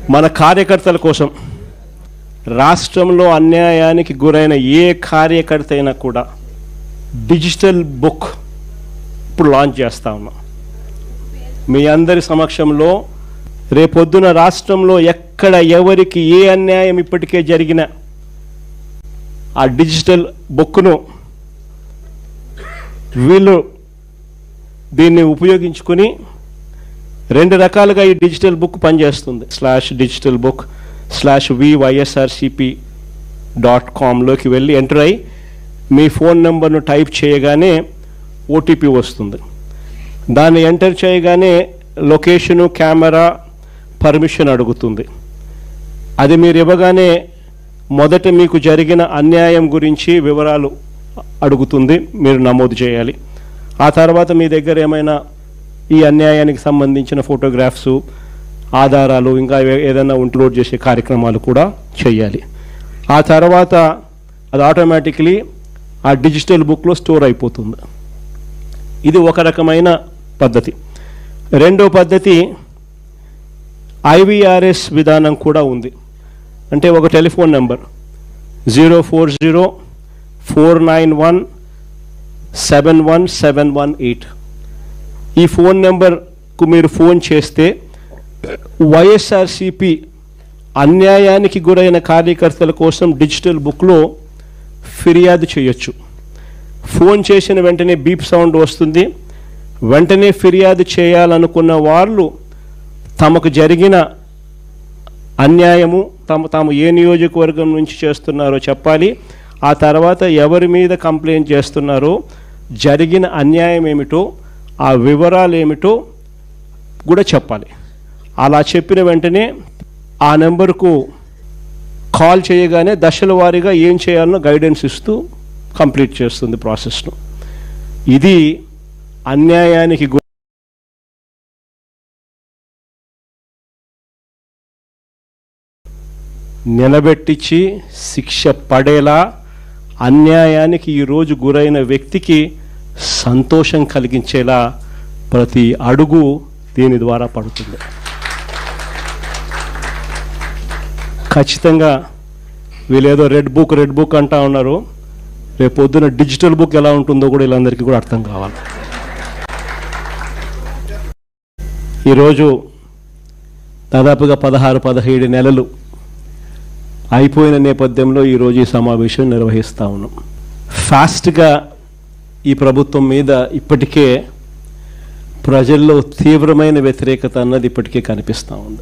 మన కార్యకర్తల కోసం రాష్ట్రంలో అన్యాయానికి గురైన ఏ కార్యకర్త అయినా కూడా డిజిటల్ బుక్ ఇప్పుడు లాంచ్ చేస్తా ఉన్నాం. మీ అందరి సమక్షంలో రేపొద్దున రాష్ట్రంలో ఎక్కడ ఎవరికి ఏ అన్యాయం ఇప్పటికే జరిగినా ఆ డిజిటల్ బుక్ను వీళ్ళు దీన్ని ఉపయోగించుకుని 2 రకాలుగా ఈ డిజిటల్ బుక్ పనిచేస్తుంది. /digitalbook/vysrcp.com లోకి వెళ్ళి ఎంటర్ అయ్యి మీ ఫోన్ నెంబర్ను టైప్ చేయగానే ఓటీపీ వస్తుంది. దాన్ని ఎంటర్ చేయగానే లొకేషను, కెమెరా, పర్మిషన్ అడుగుతుంది. అది మీరు ఇవ్వగానే మొదట మీకు జరిగిన అన్యాయం గురించి వివరాలు అడుగుతుంది, మీరు నమోదు చేయాలి. ఆ తర్వాత మీ దగ్గర ఏమైనా ఈ అన్యాయానికి సంబంధించిన ఫోటోగ్రాఫ్స్, ఆధారాలు, ఇంకా ఏదైనా అప్లోడ్ చేసే కార్యక్రమాలు కూడా చేయాలి. ఆ తర్వాత అది ఆటోమేటిక్లీ ఆ డిజిటల్ బుక్లో స్టోర్ అయిపోతుంది. ఇది ఒక రకమైన పద్ధతి. రెండో పద్ధతి IVRS విధానం కూడా ఉంది. అంటే ఒక టెలిఫోన్ నెంబర్ 04049171718. ఈ ఫోన్ నెంబర్కు మీరు ఫోన్ చేస్తే వైఎస్ఆర్సిపి అన్యాయానికి గురైన కార్యకర్తల కోసం డిజిటల్ బుక్లో ఫిర్యాదు చేయొచ్చు. ఫోన్ చేసిన వెంటనే బీప్ సౌండ్ వస్తుంది. వెంటనే ఫిర్యాదు చేయాలనుకున్న వాళ్ళు తమకు జరిగిన అన్యాయము, తాము ఏ నియోజకవర్గం నుంచి చేస్తున్నారో చెప్పాలి. ఆ తర్వాత ఎవరి మీద కంప్లైంట్ చేస్తున్నారో, జరిగిన అన్యాయం ఏమిటో, ఆ వివరాలు ఏమిటో కూడా చెప్పాలి. అలా చెప్పిన వెంటనే ఆ నెంబర్కు కాల్ చేయగానే దశల వారీగా ఏం చేయాలనో గైడెన్స్ ఇస్తూ కంప్లీట్ చేస్తుంది ప్రాసెస్ను. ఇది అన్యాయానికి నిలబెట్టించి శిక్ష పడేలా అన్యాయానికి ఈరోజు గురైన వ్యక్తికి సంతోషం కలిగించేలా ప్రతి అడుగు దీని ద్వారా పడుతుంది. ఖచ్చితంగా వీళ్ళేదో రెడ్ బుక్ అంటా ఉన్నారు. రేపు పొద్దున డిజిటల్ బుక్ ఎలా ఉంటుందో కూడా వీళ్ళందరికీ కూడా అర్థం కావాలి. ఈరోజు దాదాపుగా 16-17 నెలలు అయిపోయిన నేపథ్యంలో ఈరోజు ఈ సమావేశం నిర్వహిస్తూ ఉన్నాం. ఫాస్ట్గా ఈ ప్రభుత్వం మీద ఇప్పటికే ప్రజల్లో తీవ్రమైన వ్యతిరేకత అన్నది ఇప్పటికే కనిపిస్తూ ఉంది.